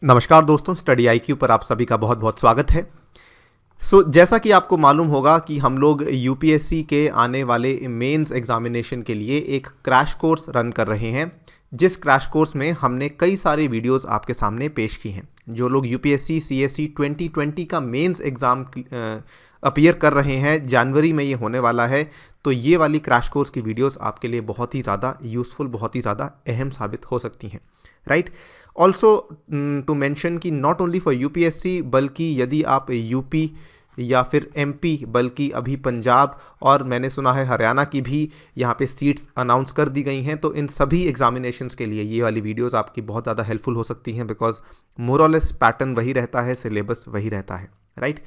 नमस्कार दोस्तों, study IQ पर आप सभी का बहुत बहुत स्वागत है। जैसा कि आपको मालूम होगा कि हम लोग यूपीएससी के आने वाले मेंस एग्जामिनेशन के लिए एक क्रैश कोर्स रन कर रहे हैं, जिस क्रैश कोर्स में हमने कई सारे वीडियोस आपके सामने पेश की हैं। जो लोग यूपीएससी सीएससी 2020 का मेंस एग्ज़ाम अपीयर कर रहे हैं, जनवरी में ये होने वाला है, तो ये वाली क्रैश कोर्स की वीडियोस आपके लिए बहुत ही ज़्यादा यूज़फुल, बहुत ही ज़्यादा अहम साबित हो सकती हैं, राइट। ऑल्सो टू मेंशन कि नॉट ओनली फॉर यूपीएससी, बल्कि यदि आप यूपी या फिर एमपी, बल्कि अभी पंजाब और मैंने सुना है हरियाणा की भी यहाँ पे सीट्स अनाउंस कर दी गई हैं, तो इन सभी एग्जामिनेशंस के लिए ये वाली वीडियोस आपकी बहुत ज़्यादा हेल्पफुल हो सकती हैं, बिकॉज मोर और लेस पैटर्न वही रहता है, सिलेबस वही रहता है, राइट।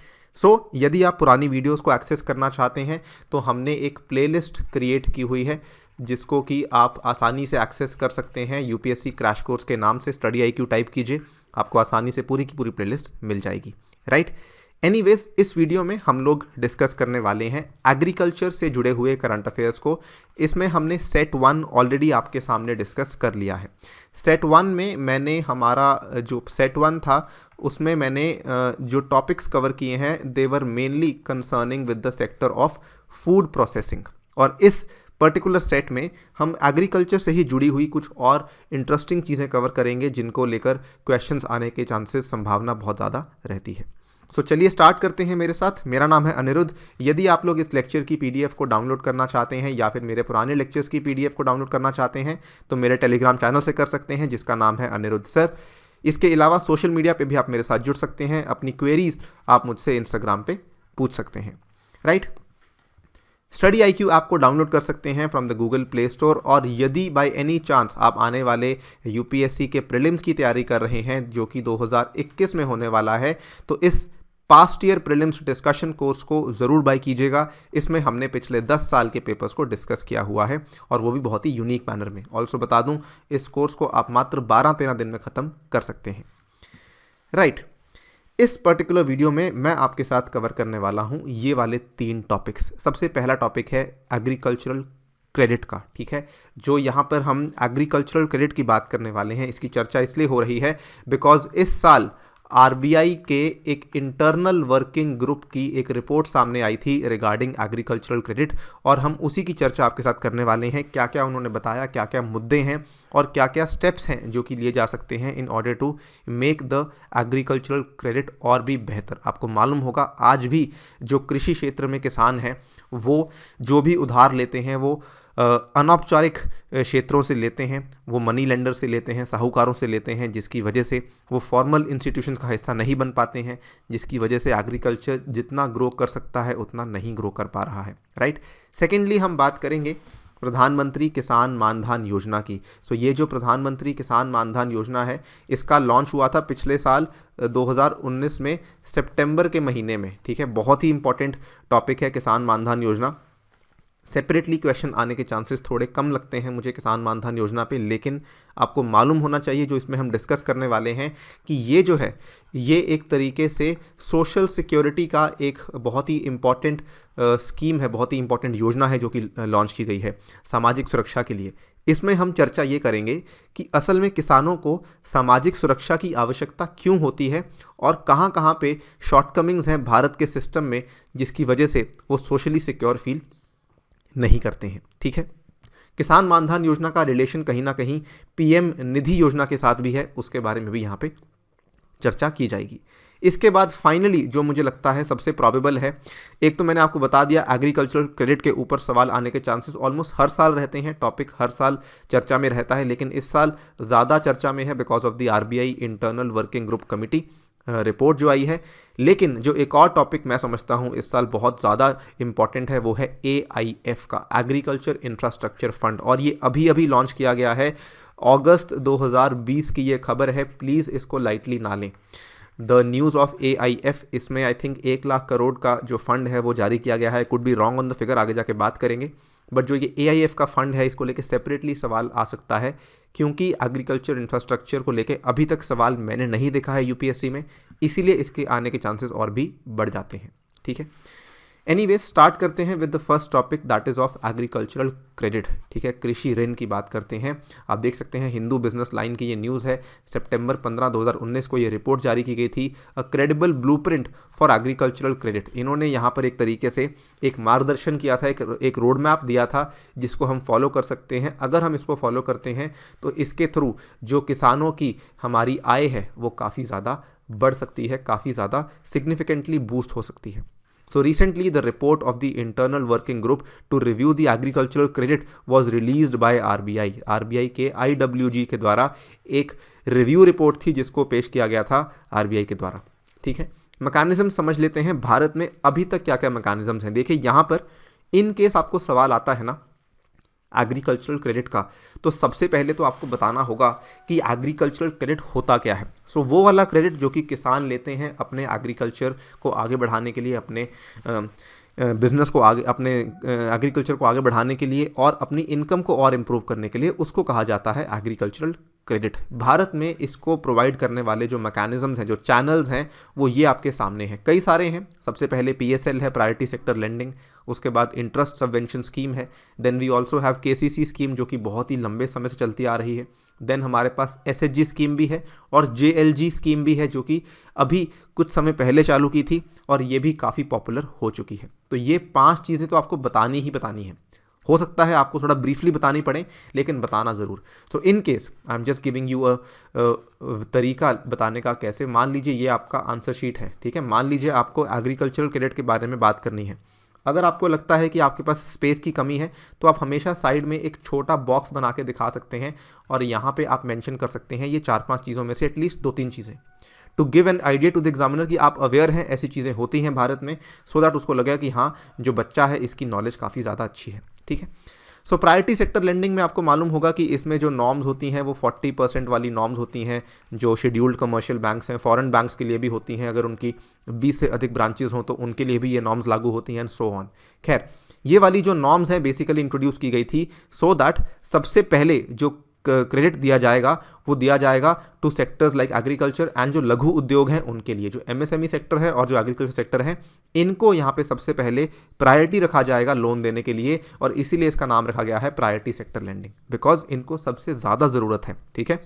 यदि आप पुरानी वीडियोस को एक्सेस करना चाहते हैं तो हमने एक प्लेलिस्ट क्रिएट की हुई है, जिसको कि आप आसानी से एक्सेस कर सकते हैं। यूपीएससी क्रैश कोर्स के नाम से स्टडी आईक्यू टाइप कीजिए, आपको आसानी से पूरी की पूरी प्लेलिस्ट मिल जाएगी, राइट। एनीवेज, इस वीडियो में हम लोग डिस्कस करने वाले हैं एग्रीकल्चर से जुड़े हुए करंट अफेयर्स को। इसमें हमने सेट 1 ऑलरेडी आपके सामने डिस्कस कर लिया है। सेट 1 में मैंने हमारा जो सेट 1 था उसमें मैंने जो टॉपिक्स कवर किए हैं, they were mainly concerning with the sector of food processing, और इस पर्टिकुलर सेट में हम एग्रीकल्चर से ही जुड़ी हुई कुछ और इंटरेस्टिंग चीज़ें कवर करेंगे, जिनको लेकर क्वेश्चंस आने के चांसेस, संभावना बहुत ज़्यादा रहती है। चलिए स्टार्ट करते हैं मेरे साथ। मेरा नाम है अनिरुद्ध। यदि आप लोग इस लेक्चर की पीडीएफ को डाउनलोड करना चाहते हैं या फिर मेरे पुराने लेक्चर्स की पीडीएफ को डाउनलोड करना चाहते हैं तो मेरे टेलीग्राम चैनल से कर सकते हैं, जिसका नाम है अनिरुद्ध सर। इसके अलावा सोशल मीडिया पे भी आप मेरे साथ जुड़ सकते हैं। अपनी क्वेरीज आप मुझसे इंस्टाग्राम पे पूछ सकते हैं, राइट। स्टडी आईक्यू ऐप को डाउनलोड कर सकते हैं from the Google play store, और यदि बाय एनी चांस आप आने वाले यूपीएससी के प्रीलिम्स की तैयारी कर रहे हैं, जो कि 2021 में होने वाला है, तो इस past year prelims discussion course को ज़रूर बाय कीजिएगा। इसमें हमने पिछले 10 साल के पेपर्स को डिस्कस किया हुआ है, और वो भी बहुत ही यूनिक मैनर में। ऑल्सो बता दूं, इस कोर्स को आप मात्र 12-13 दिन में ख़त्म कर सकते हैं, राइट। इस पर्टिकुलर वीडियो में मैं आपके साथ कवर करने वाला हूं ये वाले 3 टॉपिक्स। सबसे पहला टॉपिक है एग्रीकल्चरल क्रेडिट का, ठीक है। जो यहाँ पर हम एग्रीकल्चरल क्रेडिट की बात करने वाले हैं, इसकी चर्चा इसलिए हो रही है बिकॉज इस साल आरबीआई के एक इंटरनल वर्किंग ग्रुप की एक रिपोर्ट सामने आई थी रिगार्डिंग एग्रीकल्चरल क्रेडिट, और हम उसी की चर्चा आपके साथ करने वाले हैं। क्या क्या उन्होंने बताया, क्या क्या मुद्दे हैं और क्या क्या स्टेप्स हैं जो कि लिए जा सकते हैं in order to make the agricultural credit और भी बेहतर। आपको मालूम होगा, आज भी जो कृषि क्षेत्र में किसान हैं वो जो भी उधार लेते हैं वो अनौपचारिक क्षेत्रों से लेते हैं, वो मनी लेंडर से लेते हैं, साहूकारों से लेते हैं, जिसकी वजह से वो फॉर्मल इंस्टीट्यूशंस का हिस्सा नहीं बन पाते हैं, जिसकी वजह से एग्रीकल्चर जितना ग्रो कर सकता है उतना नहीं ग्रो कर पा रहा है, राइट। सेकेंडली हम बात करेंगे प्रधानमंत्री किसान मानधन योजना की। ये जो प्रधानमंत्री किसान मानधन योजना है, इसका लॉन्च हुआ था पिछले साल 2019 में सितंबर के महीने में, ठीक है। बहुत ही इंपॉर्टेंट टॉपिक है किसान मानधन योजना। सेपरेटली क्वेश्चन आने के चांसेस थोड़े कम लगते हैं मुझे किसान मानधन योजना पे, लेकिन आपको मालूम होना चाहिए जो इसमें हम डिस्कस करने वाले हैं कि ये जो है ये एक तरीके से सोशल सिक्योरिटी का एक बहुत ही इम्पॉर्टेंट स्कीम है, बहुत ही इम्पॉर्टेंट योजना है जो कि लॉन्च की गई है सामाजिक सुरक्षा के लिए। इसमें हम चर्चा ये करेंगे कि असल में किसानों को सामाजिक सुरक्षा की आवश्यकता क्यों होती है और कहाँ कहाँ पे शॉर्टकमिंग्स हैं भारत के सिस्टम में, जिसकी वजह से वो सोशली सिक्योर फील नहीं करते हैं, ठीक है। किसान मानधन योजना का रिलेशन कहीं ना कहीं पीएम निधि योजना के साथ भी है, उसके बारे में भी यहाँ पे चर्चा की जाएगी। इसके बाद फाइनली जो मुझे लगता है सबसे प्रॉबेबल है, एक तो मैंने आपको बता दिया एग्रीकल्चरल क्रेडिट के ऊपर सवाल आने के चांसेस ऑलमोस्ट हर साल रहते हैं, टॉपिक हर साल चर्चा में रहता है, लेकिन इस साल ज़्यादा चर्चा में है because of the RBI internal working group committee report जो आई है। लेकिन जो एक और टॉपिक मैं समझता हूँ इस साल बहुत ज़्यादा इम्पॉर्टेंट है, वो है AIF का, एग्रीकल्चर इंफ्रास्ट्रक्चर फंड, और ये अभी अभी लॉन्च किया गया है। अगस्त 2020 की ये खबर है, प्लीज़ इसको लाइटली ना लें। द न्यूज़ ऑफ AIF, इसमें आई थिंक 1 लाख करोड़ का जो फंड है वो जारी किया गया है। Could be wrong on the figure, आगे जाके बात करेंगे। बट जो ये AIF का फंड है, इसको लेके सेपरेटली सवाल आ सकता है, क्योंकि एग्रीकल्चर इंफ्रास्ट्रक्चर को लेके अभी तक सवाल मैंने नहीं देखा है यूपीएससी में, इसीलिए इसके आने के चांसेस और भी बढ़ जाते हैं, ठीक है। एनीवेज स्टार्ट करते हैं with the first topic that is of agricultural credit. ठीक है, कृषि ऋण की बात करते हैं। आप देख सकते हैं हिंदू बिजनेस लाइन की ये न्यूज़ है। सितंबर 15, 2019 को ये रिपोर्ट जारी की गई थी, a credible blueprint for agricultural credit. इन्होंने यहाँ पर एक तरीके से एक मार्गदर्शन किया था, एक रोड मैप दिया था जिसको हम फॉलो कर सकते हैं। अगर हम इसको फॉलो करते हैं तो इसके थ्रू जो किसानों की हमारी आय है वो काफ़ी ज़्यादा बढ़ सकती है, काफ़ी ज़्यादा सिग्निफिकेंटली बूस्ट हो सकती है। So recently, the report of the internal working group to review the agricultural credit was released by RBI. RBI के IWG के द्वारा एक रिव्यू रिपोर्ट थी जिसको पेश किया गया था RBI के द्वारा। ठीक है, मैकेनिज्म समझ लेते हैं भारत में अभी तक क्या क्या मैकेनिज्म्स हैं। देखिए यहाँ पर इन केस आपको सवाल आता है ना एग्रीकल्चरल क्रेडिट का, तो सबसे पहले तो आपको बताना होगा कि एग्रीकल्चरल क्रेडिट होता क्या है। सो वो वाला क्रेडिट जो कि किसान लेते हैं अपने एग्रीकल्चर को आगे बढ़ाने के लिए, अपने बिजनेस को आगे, अपने एग्रीकल्चर को आगे बढ़ाने के लिए और अपनी इनकम को और इम्प्रूव करने के लिए, उसको कहा जाता है एग्रीकल्चरल क्रेडिट। भारत में इसको प्रोवाइड करने वाले जो मैकेनिज्म्स हैं, जो चैनल्स हैं, वो ये आपके सामने हैं। कई सारे हैं। सबसे पहले PSL है, प्रायोरिटी सेक्टर लेंडिंग। उसके बाद इंटरेस्ट सबवेंशन स्कीम है। Then we also have KCC scheme जो कि बहुत ही लंबे समय से चलती आ रही है। देन हमारे पास SHG स्कीम भी है और JLG स्कीम भी है जो कि अभी कुछ समय पहले चालू की थी और ये भी काफ़ी पॉपुलर हो चुकी है। तो ये 5 चीज़ें तो आपको बतानी ही बतानी है। हो सकता है आपको थोड़ा ब्रीफली बतानी पड़े, लेकिन बताना ज़रूर। So in case I am just giving you a तरीका बताने का कैसे। मान लीजिए ये आपका आंसर शीट है। ठीक है, मान लीजिए आपको एग्रीकल्चरल क्रेडिट के बारे में बात करनी है। अगर आपको लगता है कि आपके पास स्पेस की कमी है तो आप हमेशा साइड में एक छोटा बॉक्स बना के दिखा सकते हैं और यहाँ पे आप मेंशन कर सकते हैं ये 4-5 चीज़ों में से एटलीस्ट 2-3 चीज़ें, to give an idea to the examiner कि आप अवेयर हैं ऐसी चीज़ें होती हैं भारत में, सो दैट उसको लगेगा कि हाँ जो बच्चा है इसकी नॉलेज काफ़ी ज़्यादा अच्छी है। ठीक है, सो प्रायोरिटी सेक्टर लेंडिंग में आपको मालूम होगा कि इसमें जो नॉर्म्स होती हैं वो 40% वाली नॉर्म्स होती हैं जो शेड्यूल्ड कमर्शियल बैंक्स हैं, फॉरेन बैंक्स के लिए भी होती हैं। अगर उनकी 20 से अधिक ब्रांचेज हों तो उनके लिए भी ये नॉर्म्स लागू होती हैं एंड सो ऑन। खैर, ये वाली जो नॉर्म्स हैं बेसिकली इंट्रोड्यूस की गई थी सो दैट सबसे पहले जो क्रेडिट दिया जाएगा वो दिया जाएगा to sectors like agriculture and जो लघु उद्योग हैं उनके लिए, जो MSME सेक्टर है और जो एग्रीकल्चर सेक्टर है, इनको यहाँ पे सबसे पहले प्रायोरिटी रखा जाएगा लोन देने के लिए और इसीलिए इसका नाम रखा गया है प्रायोरिटी सेक्टर लेंडिंग, बिकॉज इनको सबसे ज़्यादा ज़रूरत है। ठीक है,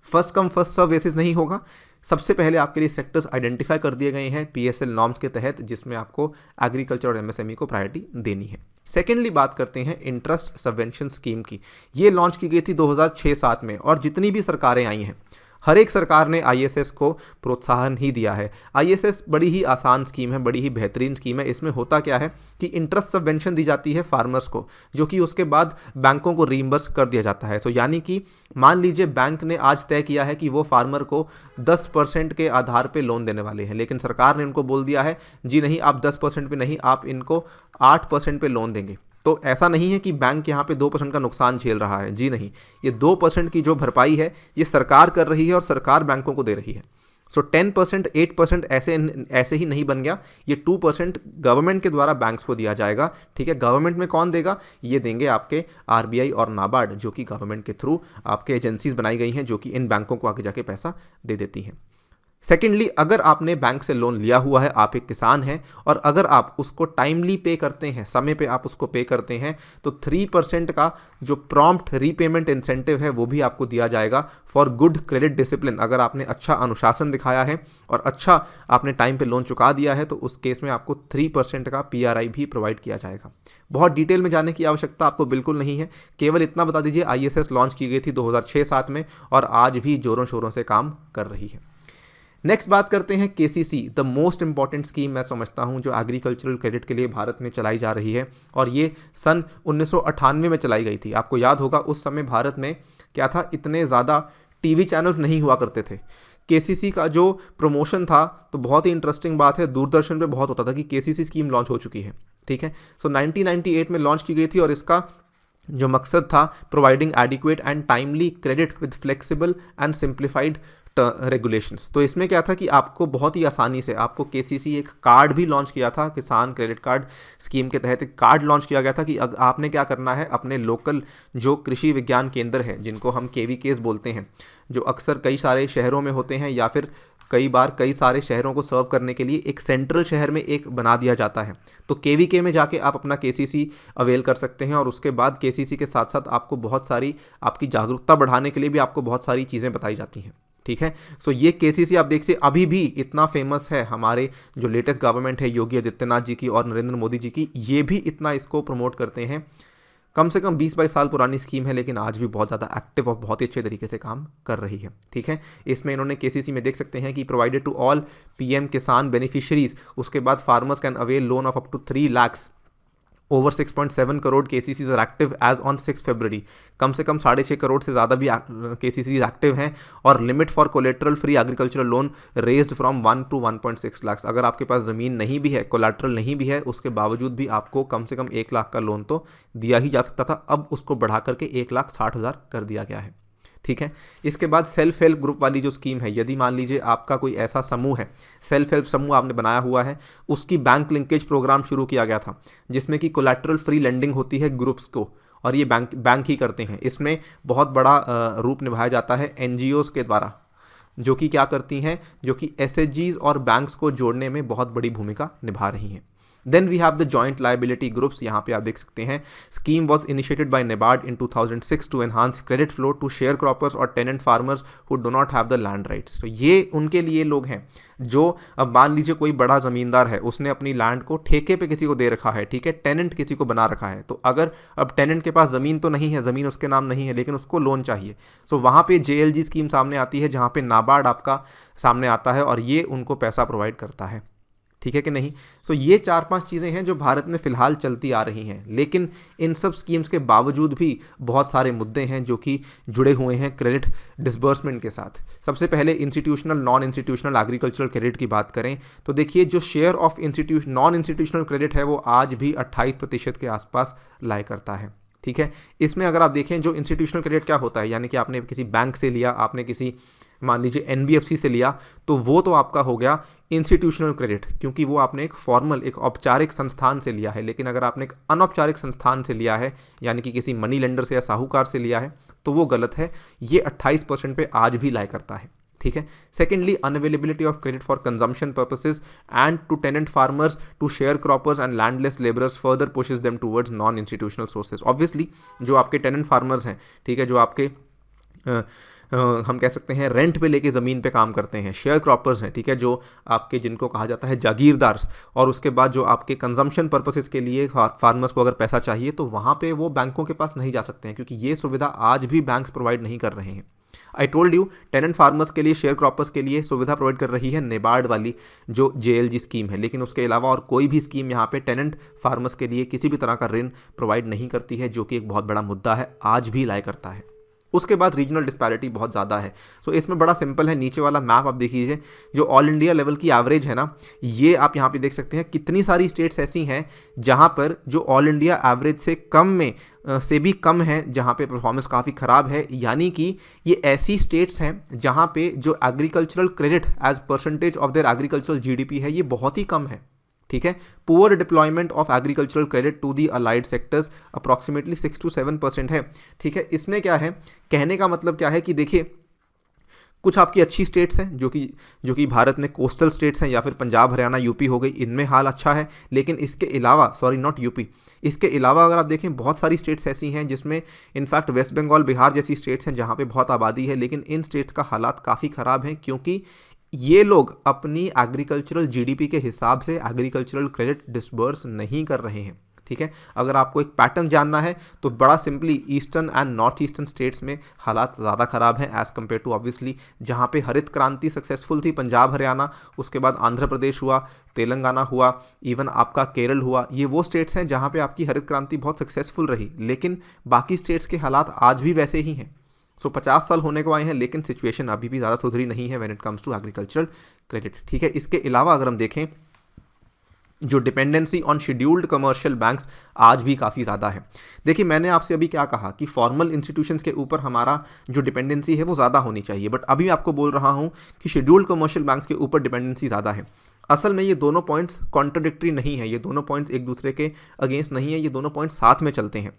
first come first serve basis नहीं होगा। सबसे पहले आपके लिए सेक्टर्स आइडेंटिफाई कर दिए गए हैं PSL नॉर्म्स के तहत जिसमें आपको एग्रीकल्चर और MSME को प्रायोरिटी देनी है। सेकेंडली बात करते हैं इंटरेस्ट सबवेंशन स्कीम की। ये लॉन्च की गई थी 2006-7 में और जितनी भी सरकारें आई हैं हर एक सरकार ने ISS को प्रोत्साहन ही दिया है। ISS बड़ी ही आसान स्कीम है, बड़ी ही बेहतरीन स्कीम है। इसमें होता क्या है कि इंटरेस्ट सबवेंशन दी जाती है फार्मर्स को, जो कि उसके बाद बैंकों को रीइंबर्स कर दिया जाता है। तो यानी कि मान लीजिए बैंक ने आज तय किया है कि वो फार्मर को 10% के आधार पे लोन देने वाले हैं, लेकिन सरकार ने उनको बोल दिया है जी नहीं, आप 10% पे नहीं, आप इनको 8% पे लोन देंगे। तो ऐसा नहीं है कि बैंक यहाँ पे 2% का नुकसान झेल रहा है, जी नहीं, ये 2% की जो भरपाई है ये सरकार कर रही है और सरकार बैंकों को दे रही है। सो 10%, 8% ऐसे ही नहीं बन गया, ये 2% गवर्नमेंट के द्वारा बैंक्स को दिया जाएगा। ठीक है, गवर्नमेंट में कौन देगा? ये देंगे आपके RBI और नाबार्ड, जो कि गवर्नमेंट के थ्रू आपके एजेंसीज बनाई गई हैं जो कि इन बैंकों को आगे जाके पैसा दे देती हैं। सेकेंडली, अगर आपने बैंक से लोन लिया हुआ है, आप एक किसान हैं और अगर आप उसको टाइमली पे करते हैं, समय पे आप उसको पे करते हैं, तो 3% का जो प्रॉम्प्ट रीपेमेंट इंसेंटिव है वो भी आपको दिया जाएगा फॉर गुड क्रेडिट डिसिप्लिन। अगर आपने अच्छा अनुशासन दिखाया है और अच्छा आपने टाइम पे लोन चुका दिया है तो उस केस में आपको 3% का PRI भी प्रोवाइड किया जाएगा। बहुत डिटेल में जाने की आवश्यकता आपको बिल्कुल नहीं है, केवल इतना बता दीजिए ISS लॉन्च की गई थी 2006-7 में और आज भी जोरों शोरों से काम कर रही है। नेक्स्ट बात करते हैं KCC, the most important scheme मैं समझता हूं जो एग्रीकल्चरल क्रेडिट के लिए भारत में चलाई जा रही है और ये सन 1998 में चलाई गई थी। आपको याद होगा उस समय भारत में क्या था, इतने ज़्यादा TV चैनल्स नहीं हुआ करते थे। KCC का जो प्रमोशन था तो बहुत ही इंटरेस्टिंग बात है, दूरदर्शन पे बहुत होता था कि KCC स्कीम लॉन्च हो चुकी है। ठीक है, सो 1998 में लॉन्च की गई थी और इसका जो मकसद था providing adequate and timely credit with flexible and simplified regulations. तो इसमें क्या था कि आपको बहुत ही आसानी से आपको KCC एक कार्ड भी लॉन्च किया था, किसान क्रेडिट कार्ड स्कीम के तहत एक कार्ड लॉन्च किया गया था कि आपने क्या करना है, अपने लोकल जो कृषि विज्ञान केंद्र है जिनको हम KVKs बोलते हैं, जो अक्सर कई सारे शहरों में होते हैं या फिर कई बार कई सारे शहरों को सर्व करने के लिए एक सेंट्रल शहर में एक बना दिया जाता है। तो केवीके में जाके आप अपना केसीसी अवेल कर सकते हैं और उसके बाद केसीसी के साथ साथ आपको बहुत सारी आपकी जागरूकता बढ़ाने के लिए भी आपको बहुत सारी चीज़ें बताई जाती हैं। ठीक है, सो ये केसीसी आप देखिए अभी भी इतना फेमस है, हमारे जो लेटेस्ट गवर्नमेंट है योगी आदित्यनाथ जी की और नरेंद्र मोदी जी की, ये भी इतना इसको प्रमोट करते हैं। कम से कम 20-22 साल पुरानी स्कीम है, लेकिन आज भी बहुत ज़्यादा एक्टिव और बहुत ही अच्छे तरीके से काम कर रही है। ठीक है, इसमें इन्होंने केसीसी में देख सकते हैं कि provided to all PM Kisan beneficiaries, उसके बाद farmers can avail loan of up to 3 lakhs, over 6.7 crore KCCs are active as on 6 February. कम से कम 6.5 करोड़ से ज़्यादा भी केसीसीज एक्टिव हैं। और limit for collateral free agricultural loan raised from 1 to 1.6 lakh. अगर आपके पास ज़मीन नहीं भी है, कोलेट्रल नहीं भी है, उसके बावजूद भी आपको कम से कम 1 लाख का लोन तो दिया ही जा सकता था, अब उसको बढ़ा करके 1,60,000 कर दिया गया है। ठीक है, इसके बाद सेल्फ हेल्प ग्रुप वाली जो स्कीम है, यदि मान लीजिए आपका कोई ऐसा समूह है, सेल्फ हेल्प समूह आपने बनाया हुआ है, उसकी बैंक लिंकेज प्रोग्राम शुरू किया गया था जिसमें कि कोलैटरल फ्री लेंडिंग होती है ग्रुप्स को, और ये बैंक ही करते हैं। इसमें बहुत बड़ा रूप निभाया जाता है एनजीओज़ के द्वारा, जो कि क्या करती हैं, जो कि एसएचजीज और बैंक्स को जोड़ने में बहुत बड़ी भूमिका निभा रही हैं। Then we have the joint liability groups. यहाँ पे आप देख सकते हैं scheme was initiated by NABARD in 2006 to enhance credit flow to share croppers और tenant farmers who do not have the land rights. तो ये उनके लिए लोग हैं जो, अब मान लीजिए कोई बड़ा ज़मींदार है, उसने अपनी लैंड को ठेके पे किसी को दे रखा है, ठीक है, टेनेंट किसी को बना रखा है। तो अगर अब टेनेंट के पास ज़मीन तो नहीं है, ज़मीन उसके नाम नहीं है, लेकिन उसको लोन चाहिए, तो वहाँ पे जेएलजी स्कीम सामने आती है, जहाँ पे नाबार्ड आपका सामने आता है और ये उनको पैसा प्रोवाइड करता है। ठीक है कि नहीं। सो ये 4-5 चीज़ें हैं जो भारत में फ़िलहाल चलती आ रही हैं, लेकिन इन सब स्कीम्स के बावजूद भी बहुत सारे मुद्दे हैं जो कि जुड़े हुए हैं क्रेडिट डिसबर्समेंट के साथ। सबसे पहले institutional non institutional agricultural credit की बात करें तो देखिए जो share of non institutional credit है वो आज भी 28% के आसपास लाया करता है। ठीक है, इसमें अगर आप देखें जो इंस्टीट्यूशनल क्रेडिट क्या होता है, यानी कि आपने किसी बैंक से लिया, आपने किसी मान लीजिए एनबीएफसी से लिया, तो वो तो आपका हो गया इंस्टीट्यूशनल क्रेडिट, क्योंकि वो आपने एक फॉर्मल, एक औपचारिक संस्थान से लिया है। लेकिन अगर आपने एक अनौपचारिक संस्थान से लिया है, यानी कि किसी मनी लेंडर से या साहूकार से लिया है, तो वो गलत है। ये 28% पे आज भी लाया करता है। ठीक है, secondly unavailability of credit for consumption purposes and to tenant farmers to share croppers and landless labourers further pushes them towards non institutional sources. Obviously जो आपके टेनेंट फार्मर्स हैं, ठीक है, जो आपके हम कह सकते हैं रेंट पे लेके ज़मीन पे काम करते हैं, शेयर क्रॉपर्स हैं, ठीक है, जो आपके जिनको कहा जाता है जागीरदार, और उसके बाद जो आपके कंजम्पशन पर्पसेस के लिए फार्मर्स को अगर पैसा चाहिए तो वहाँ पे वो बैंकों के पास नहीं जा सकते हैं, क्योंकि ये सुविधा आज भी बैंक्स प्रोवाइड नहीं कर रहे हैं। I told you, tenant farmers के लिए, शेयर क्रॉपर्स के लिए सुविधा प्रोवाइड कर रही है नेबार्ड वाली जो जेएलजी स्कीम है, लेकिन उसके अलावा और कोई भी स्कीम यहाँ पे टेनेंट फार्मर्स के लिए किसी भी तरह का ऋण प्रोवाइड नहीं करती है, जो कि एक बहुत बड़ा मुद्दा है, आज भी लाया करता है। उसके बाद रीजनल डिस्पैरिटी बहुत ज़्यादा है। सो इसमें बड़ा सिंपल है, नीचे वाला मैप आप देख लीजिए, जो ऑल इंडिया लेवल की एवरेज है ना, ये आप यहाँ पे देख सकते हैं कितनी सारी स्टेट्स ऐसी हैं जहाँ पर जो ऑल इंडिया एवरेज से कम में से भी कम है, जहाँ पे परफॉर्मेंस काफ़ी ख़राब है। यानी कि ये ऐसी स्टेट्स हैं जहाँ पे जो agricultural credit as percentage of their agricultural GDP है, ये बहुत ही कम है। ठीक है, poor deployment of agricultural credit to the allied sectors approximately 6 to 7% है। ठीक है, इसमें क्या है, कहने का मतलब क्या है कि देखिए कुछ आपकी अच्छी स्टेट्स हैं जो कि भारत में कोस्टल स्टेट्स हैं, या फिर पंजाब, हरियाणा, यूपी हो गई, इनमें हाल अच्छा है। लेकिन इसके अलावा, सॉरी नॉट यूपी, इसके अलावा अगर आप देखें बहुत सारी स्टेट्स ऐसी हैं जिसमें इनफैक्ट वेस्ट बंगाल, बिहार जैसी स्टेट्स हैं जहाँ पे बहुत आबादी है, लेकिन इन स्टेट्स का हालात काफ़ी ख़राब हैं, क्योंकि ये लोग अपनी एग्रीकल्चरल जीडीपी के हिसाब से एग्रीकल्चरल क्रेडिट डिसबर्स नहीं कर रहे हैं। ठीक है, अगर आपको एक पैटर्न जानना है तो बड़ा simply eastern and north eastern states में हालात ज़्यादा ख़राब हैं एज़ कम्पेयर टू ऑब्वियसली जहाँ पे हरित क्रांति सक्सेसफुल थी, पंजाब, हरियाणा, उसके बाद आंध्र प्रदेश हुआ, तेलंगाना हुआ, इवन आपका केरल हुआ। ये वो स्टेट्स हैं जहाँ पे आपकी हरित क्रांति बहुत सक्सेसफुल रही, लेकिन बाकी स्टेट्स के हालात आज भी वैसे ही हैं। सो 50 साल होने को आए हैं, लेकिन सिचुएशन अभी भी ज़्यादा सुधरी नहीं है when it comes to agricultural credit. ठीक है, इसके अलावा अगर हम देखें जो dependency on scheduled commercial banks आज भी काफ़ी ज़्यादा है। देखिए मैंने आपसे अभी क्या कहा कि फॉर्मल इंस्टीट्यूशंस के ऊपर हमारा जो डिपेंडेंसी है वो ज़्यादा होनी चाहिए, बट अभी आपको बोल रहा हूँ कि शेड्यूल्ड कमर्शियल बैंक्स के ऊपर डिपेंडेंसी ज़्यादा है। असल में ये दोनों पॉइंट्स कॉन्ट्राडिक्टरी नहीं है, ये दोनों पॉइंट्स एक दूसरे के अगेंस्ट नहीं है, ये दोनों पॉइंट्स साथ में चलते हैं।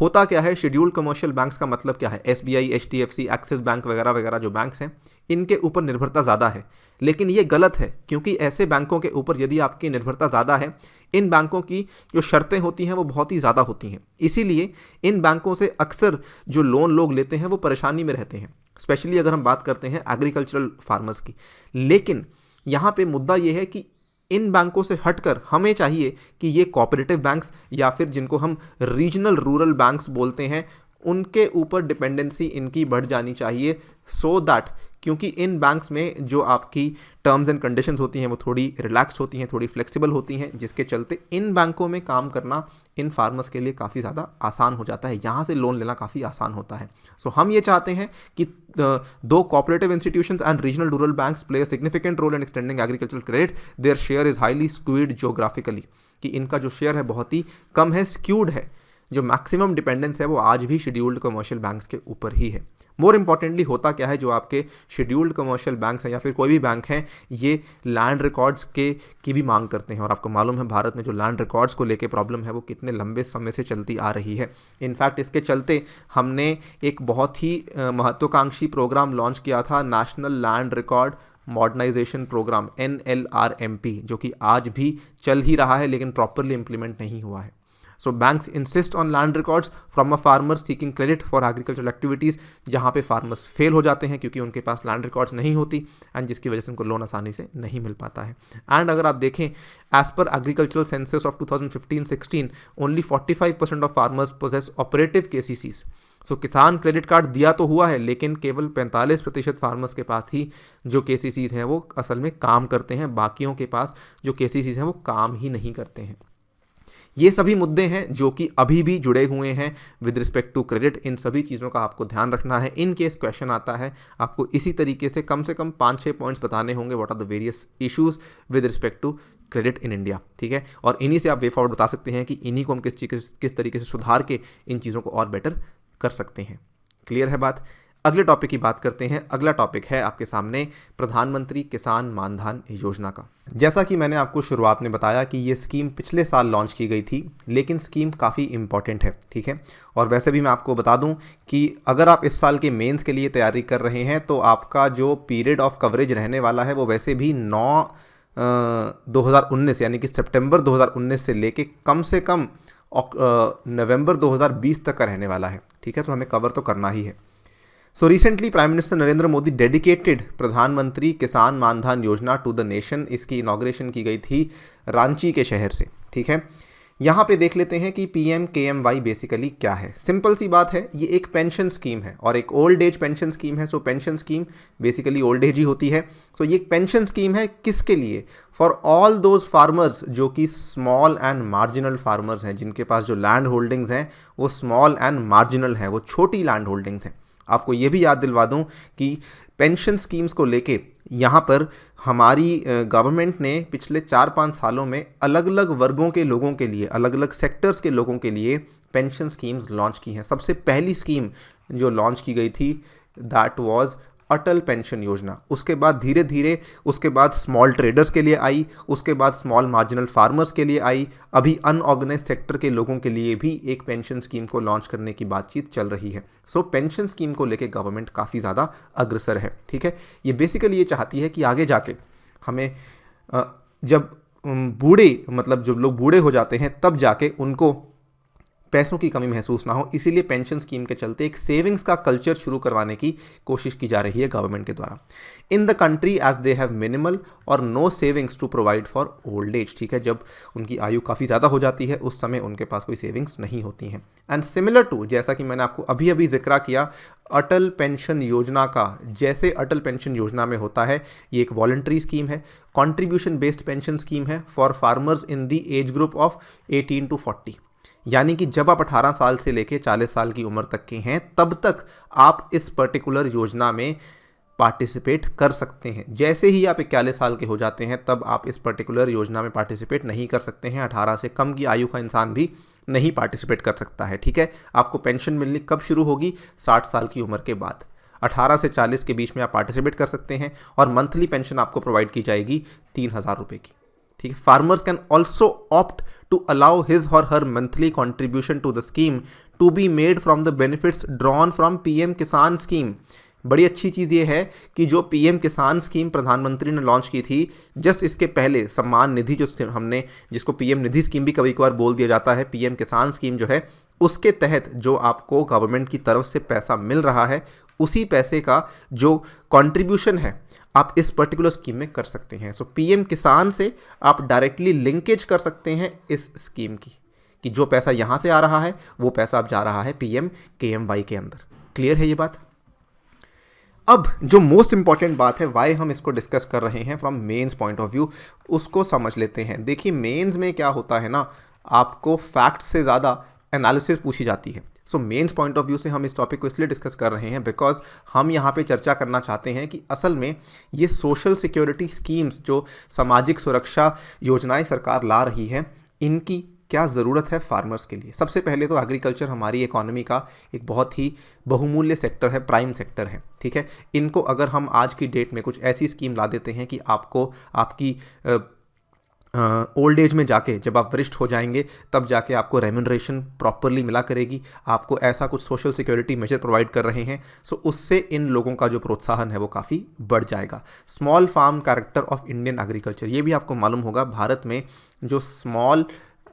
होता क्या है, शेड्यूल्ड कमर्शियल बैंक्स का मतलब क्या है, SBI, HDFC, एक्सिस बैंक वगैरह वगैरह जो बैंक्स हैं, इनके ऊपर निर्भरता ज़्यादा है। लेकिन ये गलत है, क्योंकि ऐसे बैंकों के ऊपर यदि आपकी निर्भरता ज़्यादा है, इन बैंकों की जो शर्तें होती हैं वो बहुत ही ज़्यादा होती हैं। इसीलिए इन बैंकों से अक्सर जो लोन लोग लेते हैं वो परेशानी में रहते हैं, स्पेशली अगर हम बात करते हैं एग्रीकल्चरल फार्मर्स की। लेकिन यहाँ पे मुद्दा ये है कि इन बैंकों से हटकर हमें चाहिए कि ये कोऑपरेटिव बैंक्स या फिर जिनको हम रीजनल रूरल बैंक्स बोलते हैं, उनके ऊपर डिपेंडेंसी इनकी बढ़ जानी चाहिए, सो दैट, क्योंकि इन बैंक्स में जो आपकी टर्म्स एंड कंडीशंस होती हैं वो थोड़ी रिलैक्स होती हैं, थोड़ी फ्लेक्सिबल होती हैं, जिसके चलते इन बैंकों में काम करना इन फार्मर्स के लिए काफ़ी ज़्यादा आसान हो जाता है, यहाँ से लोन लेना काफ़ी आसान होता है। सो हम ये चाहते हैं कि दो cooperative institutions and regional rural banks play a significant role in extending agricultural credit, their share is highly skewed geographically, कि इनका जो शेयर है बहुत ही कम है, स्क्यूड है, जो मैक्सिमम डिपेंडेंस है वो आज भी शेड्यूल्ड कमर्शियल बैंक्स के ऊपर ही है। मोर इंपॉर्टेंटली होता क्या है, जो आपके शेड्यूल्ड कमर्शियल बैंक्स हैं या फिर कोई भी बैंक हैं, ये लैंड रिकॉर्ड्स की भी मांग करते हैं। और आपको मालूम है भारत में जो लैंड रिकॉर्ड्स को लेके प्रॉब्लम है वो कितने लंबे समय से चलती आ रही है। इनफैक्ट इसके चलते हमने एक बहुत ही महत्वाकांक्षी प्रोग्राम लॉन्च किया था, national land record modernisation programme, NLRMP, जो कि आज भी चल ही रहा है लेकिन प्रॉपरली इंप्लीमेंट नहीं हुआ है। So banks insist on land records from a farmer seeking credit for agricultural activities, जहाँ पे फार्मर्स फेल हो जाते हैं क्योंकि उनके पास लैंड रिकॉर्ड्स नहीं होती एंड जिसकी वजह से उनको लोन आसानी से नहीं मिल पाता है। एंड अगर आप देखें, as per agricultural census of 2015-16 only 45% of farmers possess operative KCCs। So Kisan credit card दिया तो हुआ है, लेकिन केवल 45% फार्मर्स के पास ही जो KCCs हैं वो असल में काम करते हैं, बाकियों के पास जो KCCs हैं वो काम ही नहीं करते हैं। ये सभी मुद्दे हैं जो कि अभी भी जुड़े हुए हैं विद रिस्पेक्ट टू क्रेडिट। इन सभी चीज़ों का आपको ध्यान रखना है। इन केस क्वेश्चन आता है, आपको इसी तरीके से कम 5-6 पॉइंट्स बताने होंगे, what are the various issues with respect to credit in India, ठीक है। और इन्हीं से आप वे फॉरवर्ड बता सकते हैं कि इन्हीं को हम किस तरीके से सुधार के इन चीज़ों को और बेटर कर सकते हैं। क्लियर है बात। अगले टॉपिक की बात करते हैं। अगला टॉपिक है आपके सामने प्रधानमंत्री किसान मानधन योजना का। जैसा कि मैंने आपको शुरुआत में बताया कि ये स्कीम पिछले साल लॉन्च की गई थी, लेकिन स्कीम काफ़ी इंपॉर्टेंट है, ठीक है। और वैसे भी मैं आपको बता दूं कि अगर आप इस साल के मेंस के लिए तैयारी कर रहे हैं तो आपका जो पीरियड ऑफ कवरेज रहने वाला है वो वैसे भी 2019 यानी कि सितंबर 2019 से लेके कम से कम नवंबर 2020 तक का रहने वाला है, ठीक है। सो हमें कवर तो करना ही है। So recently prime minister Narendra Modi dedicated प्रधानमंत्री किसान मानधन योजना टू द नेशन। इसकी इनॉग्रेशन की गई थी रांची के शहर से, ठीक है। यहाँ पे देख लेते हैं कि PMKMY बेसिकली क्या है। सिंपल सी बात है, ये एक पेंशन स्कीम है और एक ओल्ड एज पेंशन स्कीम है। So pension scheme basically old age ही होती है। सो ये एक पेंशन स्कीम है किसके लिए? फॉर ऑल दोज फार्मर्स जो कि स्मॉल एंड मार्जिनल फार्मर्स हैं, जिनके पास जो लैंड होल्डिंग्स हैं वो स्मॉल एंड मार्जिनल है, वो छोटी लैंड होल्डिंग्स हैं। आपको ये भी याद दिलवा दूं कि पेंशन स्कीम्स को लेके यहाँ पर हमारी गवर्नमेंट ने पिछले 4-5 सालों में अलग अलग वर्गों के लोगों के लिए, अलग अलग सेक्टर्स के लोगों के लिए पेंशन स्कीम्स लॉन्च की हैं। सबसे पहली स्कीम जो लॉन्च की गई थी दैट वाज अटल पेंशन योजना। उसके बाद धीरे धीरे उसके बाद स्मॉल ट्रेडर्स के लिए आई, उसके बाद स्मॉल मार्जिनल फार्मर्स के लिए आई, अभी अनऑर्गेनाइज्ड सेक्टर के लोगों के लिए भी एक पेंशन स्कीम को लॉन्च करने की बातचीत चल रही है। सो पेंशन स्कीम को लेके गवर्नमेंट काफ़ी ज़्यादा अग्रसर है, ठीक है। ये बेसिकली ये चाहती है कि आगे जाके हमें जब बूढ़े मतलब जब लोग बूढ़े हो जाते हैं तब जाके उनको पैसों की कमी महसूस ना हो, इसीलिए पेंशन स्कीम के चलते एक सेविंग्स का कल्चर शुरू करवाने की कोशिश की जा रही है गवर्नमेंट के द्वारा। In the country as they have minimal और no savings to provide for old age, ठीक है। जब उनकी आयु काफ़ी ज़्यादा हो जाती है उस समय उनके पास कोई सेविंग्स नहीं होती हैं। एंड सिमिलर टू, जैसा कि मैंने आपको अभी अभी जिक्र किया अटल पेंशन योजना का, जैसे अटल पेंशन योजना में होता है, ये एक वॉलंटरी स्कीम है, कॉन्ट्रीब्यूशन बेस्ड पेंशन स्कीम है for farmers in the age group of 18 to 40। यानी कि जब आप 18 साल से लेके 40 साल की उम्र तक के हैं तब तक आप इस पर्टिकुलर योजना में पार्टिसिपेट कर सकते हैं। जैसे ही आप 41 साल के हो जाते हैं तब आप इस पर्टिकुलर योजना में पार्टिसिपेट नहीं कर सकते हैं। 18 से कम की आयु का इंसान भी नहीं पार्टिसिपेट कर सकता है, ठीक है। आपको पेंशन मिलनी कब शुरू होगी? 60 साल की उम्र के बाद। 18 से 40 के बीच में आप पार्टिसिपेट कर सकते हैं और मंथली पेंशन आपको प्रोवाइड की जाएगी 3000 रुपये की, ठीक है। Farmers can also opt to allow his or her monthly contribution to the scheme to be made from the benefits drawn from PM Kisan scheme. बड़ी अच्छी चीज़ ये है कि जो पीएम किसान स्कीम प्रधानमंत्री ने लॉन्च की थी, जस्ट इसके पहले सम्मान निधि जो हमने, जिसको पीएम निधि स्कीम भी कभी कभार बोल दिया जाता है, पीएम किसान स्कीम जो है, उसके तहत जो आपको गवर्नमेंट की तरफ से पैसा मिल रहा है, उसी पैसे का जो कंट्रीब्यूशन है आप इस पर्टिकुलर स्कीम में कर सकते हैं। सो पीएम किसान से आप डायरेक्टली लिंकेज कर सकते हैं इस स्कीम की, कि जो पैसा यहाँ से आ रहा है वो पैसा अब जा रहा है पीएम केएमवाई के अंदर। क्लियर है ये बात? अब जो मोस्ट इंपॉर्टेंट बात है, वाई हम इसको डिस्कस कर रहे हैं from mains point of view, उसको समझ लेते हैं। देखिए मेंस में क्या होता है ना, आपको फैक्ट से ज़्यादा एनालिसिस पूछी जाती है। सो मेंस पॉइंट ऑफ व्यू से हम इस टॉपिक को इसलिए डिस्कस कर रहे हैं बिकॉज हम यहाँ पे चर्चा करना चाहते हैं कि असल में ये सोशल सिक्योरिटी स्कीम्स, जो सामाजिक सुरक्षा योजनाएं सरकार ला रही है, इनकी क्या ज़रूरत है फार्मर्स के लिए। सबसे पहले तो एग्रीकल्चर हमारी इकोनॉमी का एक बहुत ही बहुमूल्य सेक्टर है, प्राइम सेक्टर है, ठीक है। इनको अगर हम आज की डेट में कुछ ऐसी स्कीम ला देते हैं कि आपको आपकी ओल्ड एज में जाके, जब आप वरिष्ठ हो जाएंगे तब जाके आपको रेम्यूनरेशन प्रॉपरली मिला करेगी, आपको ऐसा कुछ सोशल सिक्योरिटी मेजर प्रोवाइड कर रहे हैं, सो उससे इन लोगों का जो प्रोत्साहन है वो काफ़ी बढ़ जाएगा। Small farm character of Indian agriculture, ये भी आपको मालूम होगा, भारत में जो small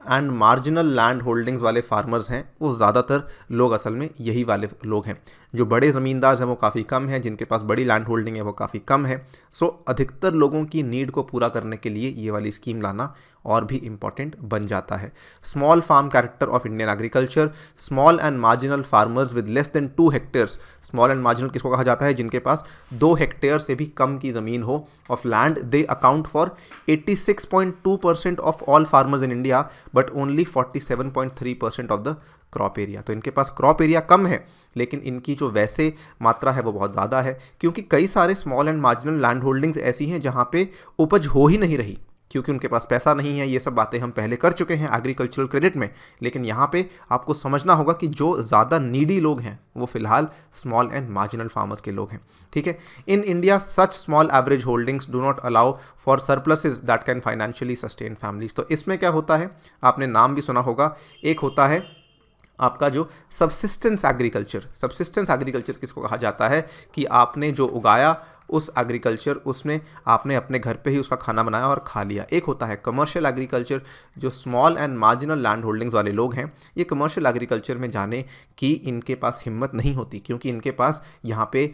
and marginal land holdings वाले फार्मर्स हैं वो ज़्यादातर लोग असल में यही वाले लोग हैं। जो बड़े ज़मींदार हैं वो काफ़ी कम हैं, जिनके पास बड़ी लैंड होल्डिंग है वो काफ़ी कम है। सो अधिकतर लोगों की नीड को पूरा करने के लिए ये वाली स्कीम लाना और भी इम्पॉर्टेंट बन जाता है। Small farm character of Indian agriculture, small and marginal farmers with less than 2 hectares. Small and marginal किसको कहा जाता है? जिनके पास 2 हेक्टेयर से भी कम की ज़मीन हो of land. They account for 86.2% of all farmers in India but only 47.3% of the crop area. तो इनके पास क्रॉप एरिया कम है लेकिन इनकी जो वैसे मात्रा है वो बहुत ज़्यादा है, क्योंकि कई सारे small and marginal land holdings ऐसी हैं जहाँ पे उपज हो ही नहीं रही, क्योंकि उनके पास पैसा नहीं है। ये सब बातें हम पहले कर चुके हैं एग्रीकल्चरल क्रेडिट में, लेकिन यहाँ पे आपको समझना होगा कि जो ज़्यादा नीडी लोग हैं वो फिलहाल स्मॉल एंड मार्जिनल फार्मर्स के लोग हैं, ठीक है। In India such small average holdings do not allow for surpluses that can financially sustain families. तो इसमें क्या होता है, आपने नाम भी सुना होगा, एक होता है आपका जो सब्सिस्टेंस एग्रीकल्चर। सब्सिस्टेंस एग्रीकल्चर किसको कहा जाता है कि आपने जो उगाया उस एग्रीकल्चर, उसमें आपने अपने घर पे ही उसका खाना बनाया और खा लिया। एक होता है कमर्शियल एग्रीकल्चर, जो small and marginal land holdings वाले लोग हैं, ये कमर्शियल एग्रीकल्चर में जाने की इनके पास हिम्मत नहीं होती, क्योंकि इनके पास यहाँ पे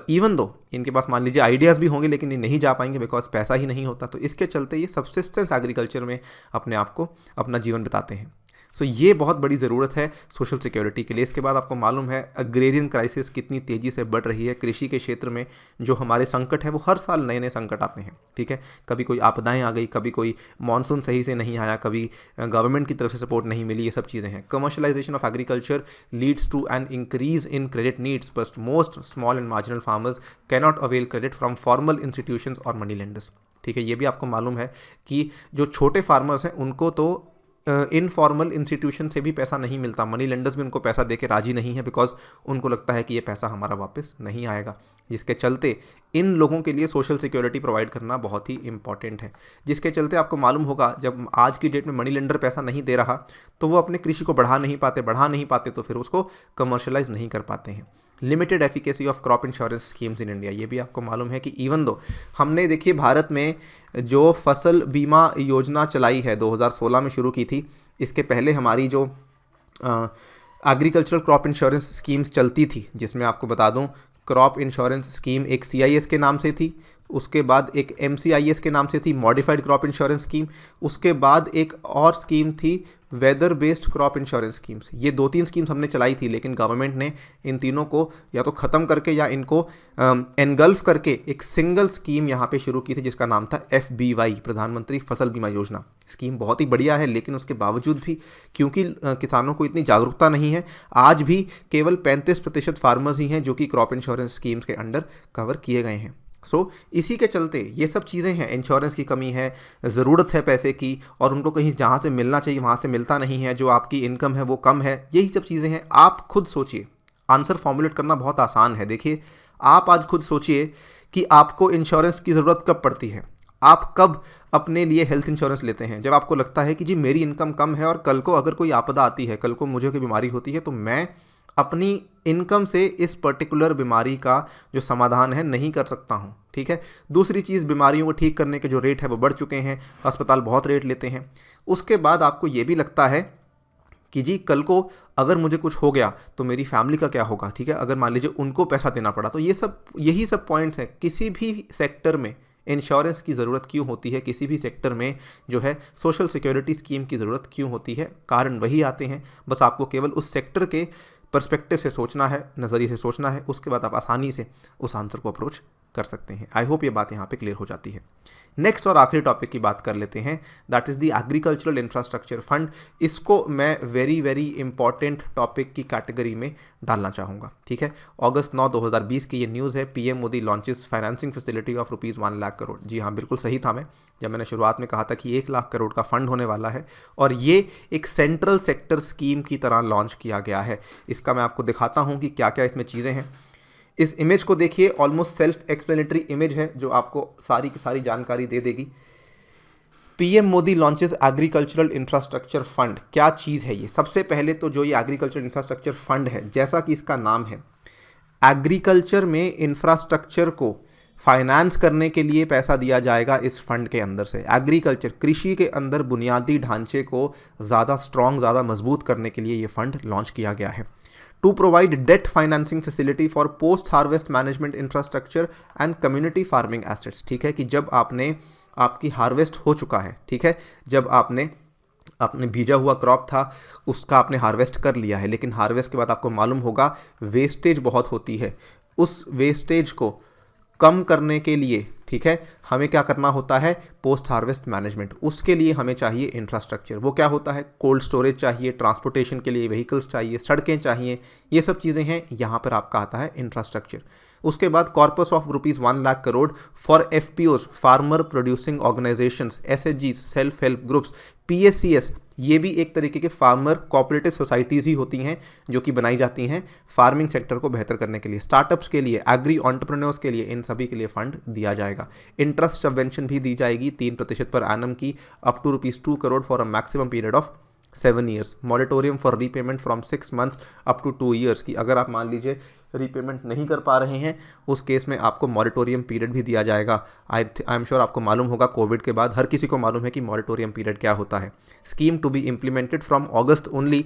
इवन दो इनके पास मान लीजिए आइडियाज़ भी होंगे लेकिन ये नहीं जा पाएंगे बिकॉज पैसा ही नहीं होता। तो इसके चलते ये सब्सिस्टेंस एग्रीकल्चर में अपने आप को अपना जीवन बिताते हैं। सो ये बहुत बड़ी ज़रूरत है सोशल सिक्योरिटी के लिए। इसके बाद आपको मालूम है अग्रेरियन क्राइसिस कितनी तेज़ी से बढ़ रही है। कृषि के क्षेत्र में जो हमारे संकट है वो हर साल नए नए संकट आते हैं, ठीक है। कभी कोई आपदाएं आ गई, कभी कोई मानसून सही से नहीं आया, कभी गवर्नमेंट की तरफ से सपोर्ट नहीं मिली, ये सब चीज़ें हैं। Commercialisation of agriculture leads to an increase in credit needs, but most small and marginal farmers cannot avail credit from formal institutions और मनी लेंडर्स, ठीक है। ये भी आपको मालूम है कि जो छोटे फार्मर्स हैं उनको तो इनफॉर्मल इंस्टीट्यूशन से भी पैसा नहीं मिलता, मनी लेंडर्स भी उनको पैसा देके राजी नहीं है बिकॉज उनको लगता है कि ये पैसा हमारा वापस नहीं आएगा, जिसके चलते इन लोगों के लिए सोशल सिक्योरिटी प्रोवाइड करना बहुत ही इंपॉर्टेंट है। जिसके चलते आपको मालूम होगा जब आज की डेट में मनी लेंडर पैसा नहीं दे रहा तो वो अपने कृषि को बढ़ा नहीं पाते तो फिर उसको कमर्शलाइज नहीं कर पाते हैं। Limited efficacy of crop insurance schemes in India, ये भी आपको मालूम है कि इवन दो हमने देखिए भारत में जो फसल बीमा योजना चलाई है 2016 में शुरू की थी, इसके पहले हमारी जो एग्रीकल्चरल क्रॉप इंश्योरेंस स्कीम्स चलती थी, जिसमें आपको बता दूं क्रॉप इंश्योरेंस स्कीम एक CIS के नाम से थी, उसके बाद एक MCIS के नाम से थी मॉडिफाइड क्रॉप इंश्योरेंस स्कीम, उसके बाद एक और स्कीम थी weather based crop insurance schemes. ये 2-3 स्कीम्स हमने चलाई थी, लेकिन गवर्नमेंट ने इन तीनों को या तो ख़त्म करके या इनको एनगल्फ करके एक सिंगल स्कीम यहाँ पे शुरू की थी जिसका नाम था FBY, प्रधानमंत्री फसल बीमा योजना। स्कीम बहुत ही बढ़िया है, लेकिन उसके बावजूद भी क्योंकि किसानों को इतनी जागरूकता नहीं है, आज भी केवल 35% फार्मर्स ही हैं जो कि क्रॉप इंश्योरेंस स्कीम्स के अंडर कवर किए गए हैं। इसी के चलते ये सब चीज़ें हैं, इंश्योरेंस की कमी है, ज़रूरत है पैसे की, और उनको कहीं जहाँ से मिलना चाहिए वहाँ से मिलता नहीं है, जो आपकी इनकम है वो कम है, यही सब चीज़ें हैं। आप खुद सोचिए, आंसर फॉर्मुलेट करना बहुत आसान है। देखिए आप आज खुद सोचिए कि आपको इंश्योरेंस की ज़रूरत कब पड़ती है, आप कब अपने लिए हेल्थ इंश्योरेंस लेते हैं जब आपको लगता है कि जी मेरी इनकम कम है और कल को अगर कोई आपदा आती है, कल को मुझे कोई बीमारी होती है, तो मैं अपनी इनकम से इस पर्टिकुलर बीमारी का जो समाधान है नहीं कर सकता हूँ। ठीक है। दूसरी चीज़, बीमारियों को ठीक करने के जो रेट है वो बढ़ चुके हैं, अस्पताल बहुत रेट लेते हैं। उसके बाद आपको ये भी लगता है कि जी कल को अगर मुझे कुछ हो गया तो मेरी फैमिली का क्या होगा। ठीक है, अगर मान लीजिए उनको पैसा देना पड़ा, तो यही सब पॉइंट्स हैं। किसी भी सेक्टर में इंश्योरेंस की ज़रूरत क्यों होती है, किसी भी सेक्टर में जो है सोशल सिक्योरिटी स्कीम की ज़रूरत क्यों होती है, कारण वही आते हैं। बस आपको केवल उस सेक्टर के पर्सपेक्टिव से सोचना है, नज़रिए से सोचना है, उसके बाद आप आसानी से उस आंसर को अप्रोच कर सकते हैं। आई होप ये बात यहाँ पे क्लियर हो जाती है। नेक्स्ट और आखिरी टॉपिक की बात कर लेते हैं, that is the agricultural infrastructure fund. इसको मैं वेरी इंपॉर्टेंट टॉपिक की कैटेगरी में डालना चाहूँगा। ठीक है, अगस्त 9, 2020 की ये न्यूज़ है। PM Modi launches financing facility of ₹1 lakh crore. जी हाँ, बिल्कुल सही था मैं जब मैंने शुरुआत में कहा था कि 1 लाख करोड़ का फंड होने वाला है और ये एक सेंट्रल सेक्टर स्कीम की तरह लॉन्च किया गया है। इसका मैं आपको दिखाता हूँ कि क्या क्या इसमें चीज़ें हैं। इस इमेज को देखिए, ऑलमोस्ट सेल्फ एक्सप्लेनेटरी इमेज है जो आपको सारी की सारी जानकारी दे देगी। PM Modi launches agricultural infrastructure fund, क्या चीज़ है ये? सबसे पहले तो जो ये एग्रीकल्चर इंफ्रास्ट्रक्चर फंड है, जैसा कि इसका नाम है, एग्रीकल्चर में इंफ्रास्ट्रक्चर को फाइनेंस करने के लिए पैसा दिया जाएगा इस फंड के अंदर से। एग्रीकल्चर, कृषि के अंदर बुनियादी ढांचे को ज़्यादा स्ट्रॉन्ग, ज़्यादा मजबूत करने के लिए ये फंड लॉन्च किया गया है। To provide debt financing facility for post harvest management infrastructure and community farming assets. ठीक है, कि जब आपकी हार्वेस्ट हो चुका है, ठीक है, जब आपने बीजा हुआ क्रॉप था उसका आपने हार्वेस्ट कर लिया है, लेकिन हार्वेस्ट के बाद आपको मालूम होगा वेस्टेज बहुत होती है। उस वेस्टेज को कम करने के लिए, ठीक है, हमें क्या करना होता है? Post harvest management. उसके लिए हमें चाहिए इंफ्रास्ट्रक्चर। वो क्या होता है? कोल्ड स्टोरेज चाहिए, ट्रांसपोर्टेशन के लिए व्हीकल्स चाहिए, सड़कें चाहिए, ये सब चीज़ें हैं। यहाँ पर आपका आता है इंफ्रास्ट्रक्चर। उसके बाद corpus of ₹1 lakh crore for FPOs, farmer producing organisations, SHG, self help groups, PSCS, ये भी एक तरीके के फार्मर कोऑपरेटिव सोसाइटीज़ ही होती हैं जो कि बनाई जाती हैं फार्मिंग सेक्टर को बेहतर करने के लिए। स्टार्टअप्स के लिए, एग्री एंटरप्रेन्योर्स के लिए, इन सभी के लिए फंड दिया जाएगा। इंटरेस्ट सबवेंशन भी दी जाएगी 3% पर एनम की, up to ₹2 crore for a maximum period of 7 years. Moratorium for repayment from 6 months up to 2 years की अगर आप मान लीजिए रीपेमेंट नहीं कर पा रहे हैं, उस केस में आपको मॉरेटोरियम पीरियड भी दिया जाएगा। आई एम श्योर आपको मालूम होगा, कोविड के बाद हर किसी को मालूम है कि मॉरेटोरियम पीरियड क्या होता है। Scheme to be implemented from August only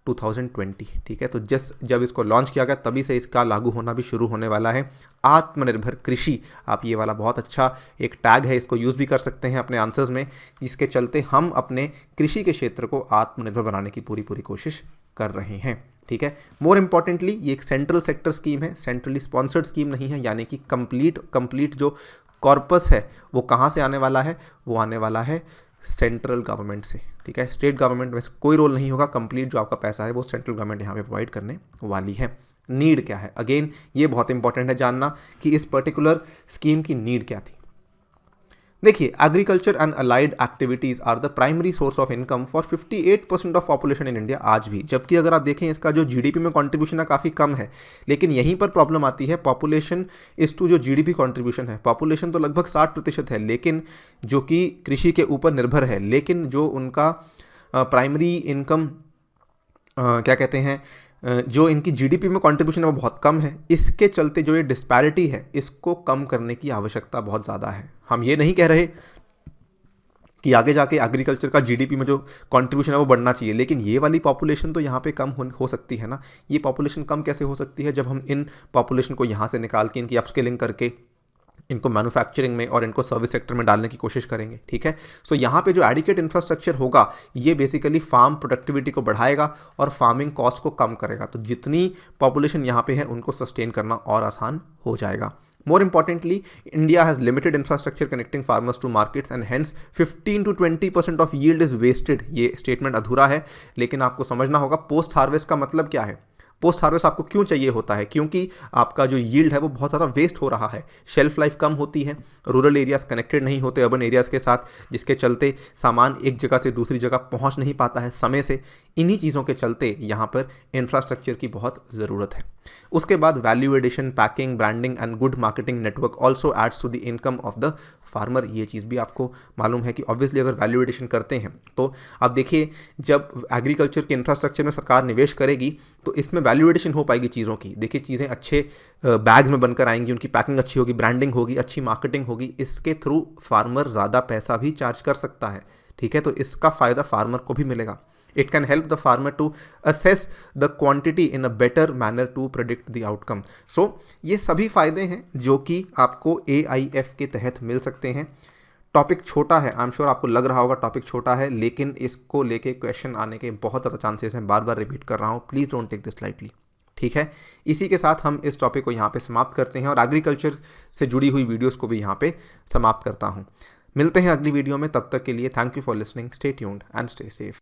2020। ठीक है, तो जब इसको लॉन्च किया गया तभी से इसका लागू होना भी शुरू होने वाला है। आत्मनिर्भर कृषि, आप ये वाला बहुत अच्छा एक टैग है, इसको यूज़ भी कर सकते हैं अपने आंसर्स में, जिसके चलते हम अपने कृषि के क्षेत्र को आत्मनिर्भर बनाने की पूरी कोशिश कर रहे हैं। ठीक है, मोर इम्पॉर्टेंटली ये एक सेंट्रल सेक्टर स्कीम है, सेंट्रली स्पॉन्सर्ड स्कीम नहीं है, यानी कि कंप्लीट जो कॉर्पस है वो कहाँ से आने वाला है? वो आने वाला है सेंट्रल गवर्नमेंट से। ठीक है, स्टेट गवर्नमेंट में कोई रोल नहीं होगा, कंप्लीट जो आपका पैसा है वो सेंट्रल गवर्नमेंट यहाँ पे प्रोवाइड करने वाली है। नीड क्या है? अगेन ये बहुत इंपॉर्टेंट है जानना कि इस पर्टिकुलर स्कीम की नीड क्या थी। देखिए, agriculture and allied activities are the primary source of income for 58% of population in India आज भी। जबकि अगर आप देखें इसका जो जीडीपी में कंट्रीब्यूशन है काफ़ी कम है, लेकिन यहीं पर प्रॉब्लम आती है पॉपुलेशन इस टू जो जीडीपी कंट्रीब्यूशन है। पॉपुलेशन तो लगभग 60% है, लेकिन जो कि कृषि के ऊपर निर्भर है, लेकिन जो उनका प्राइमरी इनकम क्या कहते हैं, जो इनकी जीडीपी में कंट्रीब्यूशन है वो बहुत कम है। इसके चलते जो ये डिस्पैरिटी है इसको कम करने की आवश्यकता बहुत ज़्यादा है। हम ये नहीं कह रहे कि आगे जाके एग्रीकल्चर का जीडीपी में जो कंट्रीब्यूशन है वो बढ़ना चाहिए, लेकिन ये वाली पॉपुलेशन तो यहाँ पे कम हो सकती है ना। ये पॉपुलेशन कम कैसे हो सकती है? जब हम इन पॉपुलेशन को यहाँ से निकाल के इनकी अपस्किलिंग करके इनको मैन्युफैक्चरिंग में और इनको सर्विस सेक्टर में डालने की कोशिश करेंगे। ठीक है, सो यहाँ पे जो एडिक्वेट इंफ्रास्ट्रक्चर होगा ये बेसिकली फार्म प्रोडक्टिविटी को बढ़ाएगा और फार्मिंग कॉस्ट को कम करेगा। तो जितनी पॉपुलेशन यहाँ पे है उनको सस्टेन करना और आसान हो जाएगा। More importantly, India has limited infrastructure connecting farmers to markets and hence 15 to 20% of yield is wasted। ये स्टेटमेंट अधूरा है, लेकिन आपको समझना होगा पोस्ट हार्वेस्ट का मतलब क्या है। पोस्ट हार्वेस्ट आपको क्यों चाहिए होता है? क्योंकि आपका जो यील्ड है वो बहुत ज़्यादा वेस्ट हो रहा है, शेल्फ लाइफ कम होती है, रूरल एरियाज़ कनेक्टेड नहीं होते अर्बन एरियाज़ के साथ, जिसके चलते सामान एक जगह से दूसरी जगह पहुंच नहीं पाता है समय से। इन्हीं चीज़ों के चलते यहाँ पर इंफ्रास्ट्रक्चर की बहुत ज़रूरत है। उसके बाद value addition, packing, branding and good marketing network also adds to the income of the farmer. ये चीज़ भी आपको मालूम है कि ऑब्वियसली अगर वैल्यू एडिशन करते हैं तो आप देखिए, जब एग्रीकल्चर के इंफ्रास्ट्रक्चर में सरकार निवेश करेगी तो इसमें वैल्यू एडिशन हो पाएगी चीज़ों की। देखिए चीज़ें अच्छे बैग्स में बनकर आएंगी, उनकी पैकिंग अच्छी होगी, ब्रांडिंग होगी, अच्छी मार्केटिंग होगी, इसके थ्रू फार्मर ज़्यादा पैसा भी चार्ज कर सकता है। ठीक है, तो इसका फ़ायदा फार्मर को भी मिलेगा। It can help the farmer to assess the quantity in a better manner to predict the outcome. So ये सभी फायदे हैं जो कि आपको AIF के तहत मिल सकते हैं। टॉपिक छोटा है, आई एम श्योर आपको लग रहा होगा टॉपिक छोटा है, लेकिन इसको लेके क्वेश्चन आने के बहुत ज़्यादा चांसेस हैं। बार बार रिपीट कर रहा हूँ, please don't take this lightly. ठीक है, इसी के साथ हम इस टॉपिक को यहाँ पे समाप्त करते हैं और एग्रीकल्चर से जुड़ी हुई वीडियोज़ को भी यहाँ पे समाप्त करता हूँ। मिलते हैं अगली वीडियो में, तब तक के लिए thank you for listening, stay tuned and stay safe.